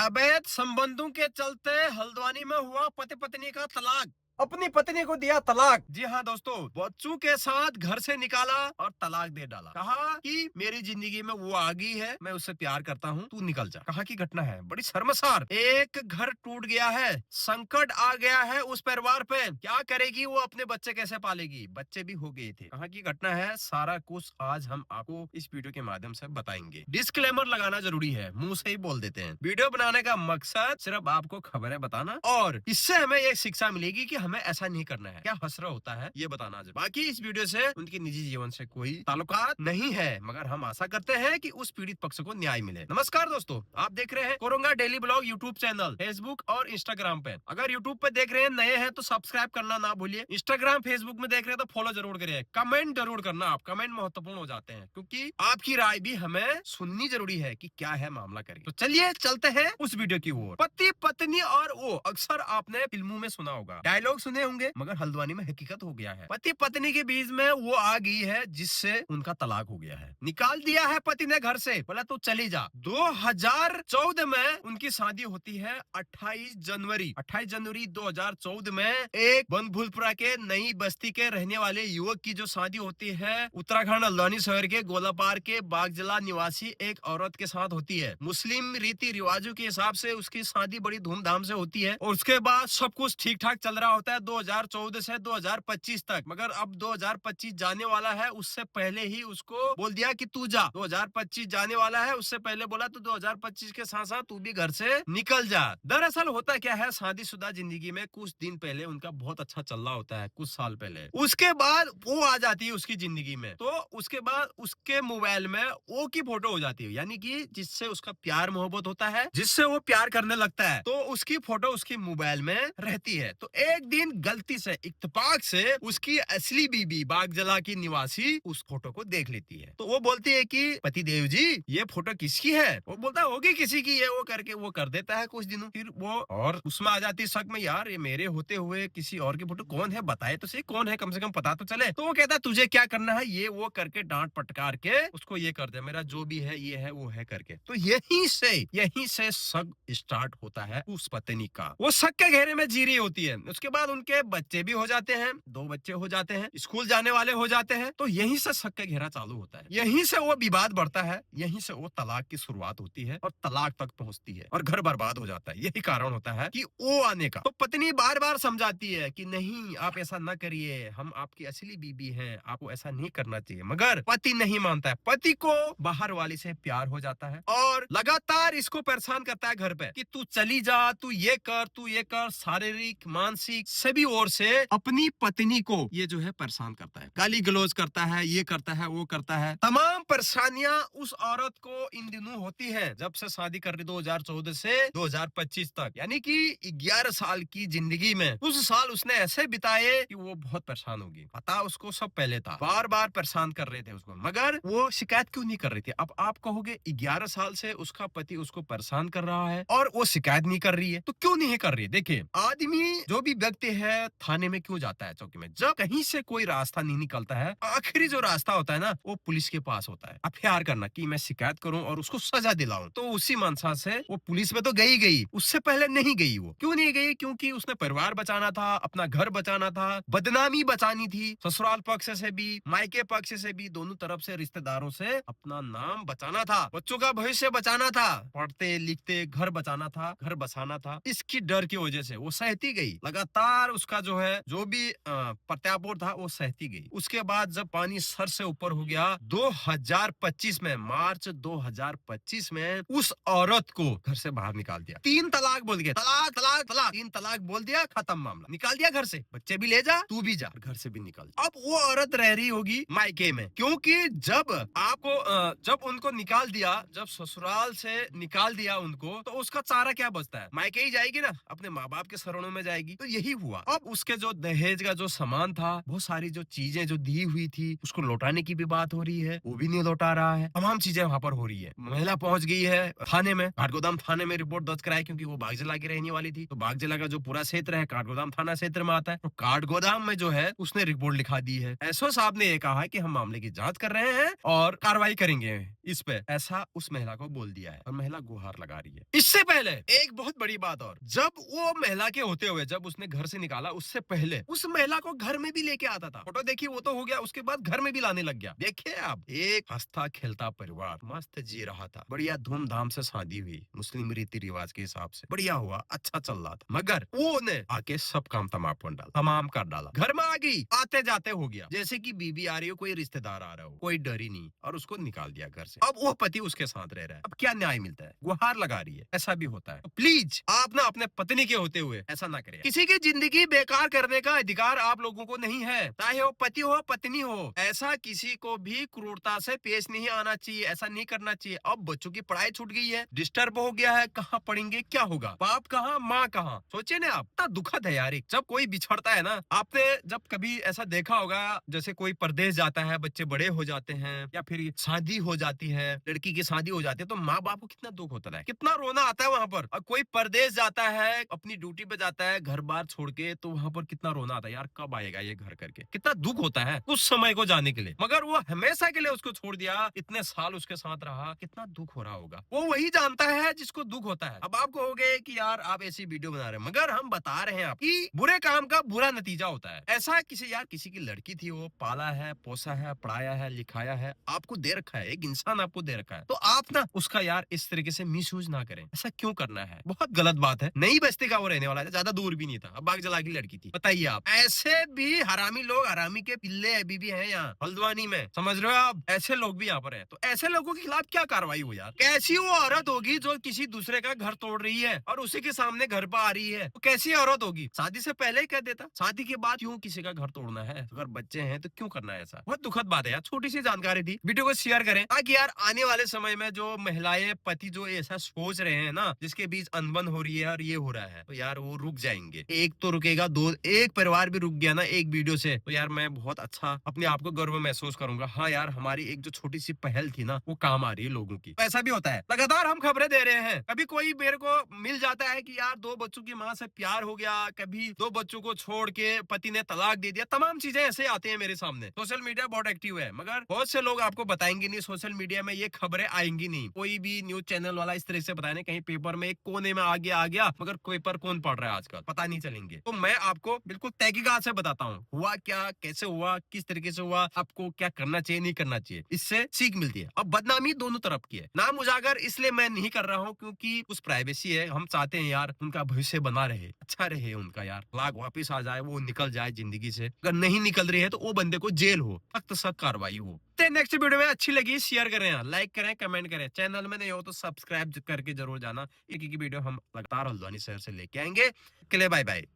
अवैध संबंधों के चलते हल्द्वानी में हुआ पति पत्नी का तलाक। अपनी पत्नी को दिया तलाक। जी हाँ दोस्तों, बच्चों के साथ घर से निकाला और तलाक दे डाला। कहा कि मेरी जिंदगी में वो आ गई है, मैं उससे प्यार करता हूँ, तू निकल जा। कहाँ की घटना है, बड़ी शर्मसार। एक घर टूट गया है, संकट आ गया है उस परिवार पे। क्या करेगी वो, अपने बच्चे कैसे पालेगी, बच्चे भी हो गए थे। कहाँ की घटना है, सारा कुछ आज हम आपको इस वीडियो के माध्यम से बताएंगे। डिस्क्लेमर लगाना जरूरी है, मुंह से ही बोल देते हैं। वीडियो बनाने का मकसद सिर्फ आपको खबरें बताना और इससे हमें ये शिक्षा मिलेगी कि हमें ऐसा नहीं करना है। क्या हसरा होता है ये बताना। बाकी इस वीडियो से उनके निजी जीवन से कोई ताल्लुकात नहीं है, मगर हम आशा करते हैं कि उस पीड़ित पक्ष को न्याय मिले। नमस्कार दोस्तों, आप देख रहे हैं कोरोंगा daily blog YouTube channel, Facebook और इंस्टाग्राम पे। अगर यूट्यूब पे देख रहे हैं, नए हैं तो सब्सक्राइब करना ना भूलिए। इंस्टाग्राम फेसबुक में देख रहे हैं तो फॉलो जरूर करिए। कमेंट जरूर करना, आप कमेंट महत्वपूर्ण हो जाते हैं क्योंकि आपकी राय भी हमें सुननी जरूरी है कि क्या है मामला करिए। तो चलिए चलते हैं उस वीडियो की ओर। पति पत्नी और वो, अक्सर आपने फिल्मों में सुना होगा, डायलॉग सुने होंगे, मगर हल्द्वानी में हकीकत हो गया है। पति पत्नी के बीच में वो आ गई है जिससे उनका तलाक हो गया है। निकाल दिया है पति ने घर से, बोला तू चली जा। 2014 में उनकी शादी होती है। 28 जनवरी 2014 में एक बनभूलपुरा के नई बस्ती के रहने वाले युवक की जो शादी होती है, उत्तराखंड हल्द्वानी शहर के गोलापार के बागजला निवासी एक औरत के साथ होती है। मुस्लिम रीति रिवाजों के हिसाब से उसकी शादी बड़ी धूमधाम से होती है और उसके बाद सब कुछ ठीक ठाक चल रहा होता है 2014 से 2025 तक। मगर अब 2025 जाने वाला है, उससे पहले ही उसको बोल दिया कि तू जा। 2025 जाने वाला है, उससे पहले बोला तू 2025 के साथ साथ तू भी घर से निकल जा। दरअसल होता क्या है, शादीशुदा जिंदगी में कुछ दिन पहले उनका बहुत अच्छा चल रहा होता है, कुछ साल पहले। उसके बाद वो आ जाती है उसकी जिंदगी में, तो उसके बाद उसके मोबाइल में वो की फोटो हो जाती है, यानी कि जिससे उसका प्यार मोहब्बत होता है, जिससे वो प्यार करने लगता है, तो उसकी फोटो उसकी मोबाइल में रहती है। तो एक दिन गलती से, इत्तेफाक से उसकी असली बीबी बागजला की निवासी उस फोटो को देख लेती है। तो वो बोलती है कि पतिदेव जी, ये फोटो किसकी है। वो बोलता होगी किसी की है, वो करके वो कर देता है कुछ दिनों। फिर वो और उसमें आ जाती है शक में, यार ये मेरे होते हुए किसी और की फोटो कौन है, बताए तो सही कौन है, कम से कम पता तो चले। तो वो कहता है तुझे क्या करना है, ये वो करके डांट पटकार के उसको ये कर दे, मेरा जो भी है ये है वो है करके। तो यहीं से शक स्टार्ट होता है उस पत्नी का। वो शक के घेरे में जी रही होती है। उसके बाद उनके बच्चे भी हो जाते हैं, 2 बच्चे हो जाते हैं, स्कूल जाने वाले हो जाते हैं। तो यहीं से शक का घेरा चालू होता है, यहीं से वो विवाद बढ़ता है, यहीं से वो तलाक की शुरुआत होती है और तलाक तक पहुंचती है और घर बर्बाद हो जाता है। यही कारण होता है कि वो आने का। तो पत्नी बार बार समझाती है कि नहीं आप ऐसा ना करिए, हम आपकी असली बीबी हैं, आपको ऐसा नहीं करना चाहिए, मगर पति नहीं मानता है। पति को बाहर वाली से प्यार हो जाता है और लगातार इसको परेशान करता है घर पे कि तू चली जा, तू ये कर, शारीरिक मानसिक सभी ओर से अपनी पत्नी को ये जो है परेशान करता है, गाली गलौज करता है, ये करता है, वो करता है। तमाम परेशानियां उस औरत को इन दिनों होती है जब से शादी कर रही 2014 से 2025 तक, यानी कि 11 साल की जिंदगी में उस साल उसने ऐसे बिताए कि वो बहुत परेशान होगी। पता उसको सब पहले था, बार बार परेशान कर रहे थे उसको, मगर वो शिकायत क्यों नहीं कर रही थी। अब आप कहोगे 11 साल से उसका पति उसको परेशान कर रहा है और वो शिकायत नहीं कर रही है, तो क्यों नहीं कर रही है। देखिए, आदमी जो भी व्यक्ति है थाने में क्यों जाता है, चौकी में, जब कहीं से कोई रास्ता नहीं निकलता है, आखिरी जो रास्ता होता है ना, वो पुलिस के पास होता है। एफआईआर करना कि मैं शिकायत करूं और उसको सजा दिलाऊं। तो उसी मनसा से वो पुलिस में तो गई, उससे पहले नहीं गई। वो क्यों नहीं गई, क्योंकि उसने परिवार बचाना था, अपना घर बचाना था, बदनामी बचानी थी, ससुराल पक्ष से भी मायके पक्ष से भी, दोनों तरफ से रिश्तेदारों से अपना नाम बचाना था, बच्चों का भविष्य बचाना था, पढ़ते लिखते घर बचाना था, घर बसाना था। इसकी डर की वजह से वो सहती गई, लगातार उसका जो है जो भी प्रत्यापोर था वो सहती गई। उसके बाद जब पानी सर से ऊपर हो गया 2025 में, मार्च 2025 में उस औरत को घर से बाहर निकाल दिया। 3 तलाक बोल दिया, तलाक तलाक तलाक, 3 तलाक बोल दिया, खत्म मामला, निकाल दिया घर से। बच्चे भी ले जा, तू भी जा, घर से भी निकल। अब वो औरत रह रही होगी मायके में, क्योंकि जब उनको निकाल दिया, जब ससुराल से निकाल दिया उनको, तो उसका चारा क्या बचता है, मायके ही जाएगी ना, अपने माँ बाप के शरणों में जाएगी। तो यही हुआ। अब उसके जो दहेज का जो सामान था, बहुत सारी जो चीजें जो दी हुई थी, उसको लौटाने की भी बात हो रही है, वो भी नहीं लौटा रहा है। तमाम चीजें वहां पर हो रही है। महिला पहुंच गई है थाने में, काठगोदाम थाने में रिपोर्ट दर्ज कराई, क्योंकि वो बागजिला की रहने वाली थी। तो बागजिला का जो पूरा क्षेत्र है काठगोदाम थाना क्षेत्र में आता है। तो काठगोदाम में जो है उसने रिपोर्ट लिखा दी है। एसओ साहब ने ये कहा कि हम मामले की जांच कर रहे हैं और कार्रवाई करेंगे इस पे, ऐसा उस महिला को बोल दिया है। और महिला गुहार लगा रही है। इससे पहले एक बहुत बड़ी बात और, जब वो महिला के होते हुए जब उसने घर से निकाला, उससे पहले उस महिला को घर में भी लेके आता था। फोटो देखिए, वो तो हो गया, उसके बाद घर में भी लाने लग गया। देखिए आप, एक हंसता खेलता परिवार मस्त जी रहा था, बढ़िया धूमधाम से शादी हुई मुस्लिम रीति रिवाज के हिसाब से, बढ़िया हुआ, अच्छा चल रहा था। मगर वो ने आके सब काम तमाम कर डाला। घर में आ गई, आते जाते हो गया, जैसे कि बीबी आ रही हो, कोई रिश्तेदार आ रहा हो, कोई डर ही नहीं, और उसको निकाल दिया घर से। अब वो पति उसके साथ रह रहा है। अब क्या न्याय मिलता है? गुहार लगा रही है। ऐसा भी होता है। प्लीज आप ना अपने पत्नी के होते हुए ऐसा ना करें। किसी की जिंदगी बेकार करने का अधिकार आप लोगों को नहीं है, चाहे वो पति हो पत्नी हो। ऐसा किसी को भी क्रूरता से पेश नहीं आना चाहिए, ऐसा नहीं करना चाहिए। अब बच्चों की पढ़ाई छूट गई है, डिस्टर्ब हो गया है, कहाँ पढ़ेंगे, क्या होगा, बाप कहाँ माँ कहाँ, सोचिए ना आप। इतना दुखद है यार। जब कोई बिछड़ता है ना, आपने जब कभी ऐसा देखा होगा, जैसे कोई परदेश जाता है, बच्चे बड़े हो जाते हैं, या फिर शादी हो जाती है, लड़की की शादी हो जाती है, तो माँ बाप को कितना दुख होता है, कितना रोना आता है वहां पर। और कोई परदेश जाता है, अपनी ड्यूटी पे जाता है, घर बार छोड़ के, तो वहां पर कितना रोना आता है यार, कब आएगा ये घर करके, कितना दुख होता है उस समय को जाने के लिए। मगर वो हमेशा के लिए उसको छोड़ दिया, इतने साल उसके साथ रहा, कितना दुख हो रहा होगा, वो वही जानता है जिसको दुख होता है। अब आप कहोगे कि यार आप ऐसी वीडियो बना रहे हैं, मगर हम बता रहे हैं आप कि बुरे काम का बुरा नतीजा होता है। ऐसा किसी की लड़की थी, वो पाला है, पोसा है, पढ़ाया है, लिखाया है, आपको दे रखा है, एक इंसान आपको दे रखा है, तो आप ना उसका यार इस तरीके से मिसयूज ना करें। ऐसा क्यों करना है? बहुत गलत बात है। नई बस्ती का वो रहने वाला है, ज्यादा दूर भी नहीं था, अब बागजला की लड़की थी। बताइए आप, ऐसे भी हरामी लोग, हरामी के पिल्ले अभी भी हैं यहाँ हल्द्वानी में, समझ रहे हो आप? ऐसे लोग भी यहाँ पर हैं। तो ऐसे लोगों के खिलाफ क्या कार्रवाई हो यार? कैसी वो औरत होगी जो किसी दूसरे का घर तोड़ रही है और उसी के सामने घर पर आ रही है? तो कैसी औरत होगी? शादी से पहले ही कह देता, शादी के बाद क्यों किसी का घर तोड़ना है? अगर बच्चे हैं तो क्यों करना है ऐसा? बहुत दुखद बात है यार। छोटी सी जानकारी थी, वीडियो को शेयर करें ताकि यार आने वाले समय में जो महिलाएं पति जो ऐसा सोच रहे हैं ना, जिसके बीच अनबन हो रही है और ये हो रहा है, तो यार वो रुक जाएंगे। एक तो रुकेगा, दो, एक परिवार भी रुक गया ना एक वीडियो से, तो यार मैं बहुत अच्छा अपने आप को गर्व महसूस करूंगा। हाँ यार, हमारी एक जो छोटी सी पहल थी ना, वो काम आ रही है लोगों की। ऐसा भी होता है, लगातार हम खबरें दे रहे हैं। कभी कोई मेरे को मिल जाता है कि यार 2 बच्चों की माँ से प्यार हो गया, कभी 2 बच्चों को छोड़ के पति ने तलाक दे दिया, तमाम चीजें ऐसे आते हैं मेरे सामने। सोशल मीडिया बहुत एक्टिव है, मगर बहुत से लोग आपको बताएंगे नहीं, सोशल मीडिया में ये खबरें आएंगी नहीं। कोई भी न्यूज चैनल वाला इस तरह से बताए नहीं, कहीं पेपर में एक कोने में आ गया, मगर पेपर कौन पढ़ रहा है आजकल, पता नहीं चलेंगे। तो मैं आपको बिल्कुल तहकीकात से बताता हूँ, हुआ क्या, कैसे हुआ, किस तरीके से हुआ, आपको क्या करना चाहिए, नहीं करना चाहिए, इससे सीख मिलती है। अब बदनामी दोनों तरफ की है, नाम उजागर इसलिए मैं नहीं कर रहा हूँ क्योंकि कुछ प्राइवेसी है। हम चाहते हैं यार उनका भविष्य बना रहे, अच्छा रहे उनका, यार लाग वापिस आ जाए, वो निकल जाए जिंदगी से। अगर नहीं निकल रही है तो वो बंदे को जेल हो, सख्त सख्त कार्रवाई हो। नेक्स्ट वीडियो में अच्छी लगी शेयर करें, लाइक करें, कमेंट करें, चैनल में नहीं हो तो सब्सक्राइब करके जरूर जाना। एक वीडियो हम लगातार हल्द्वानी शहर से लेके आएंगे। के लिए बाय बाय।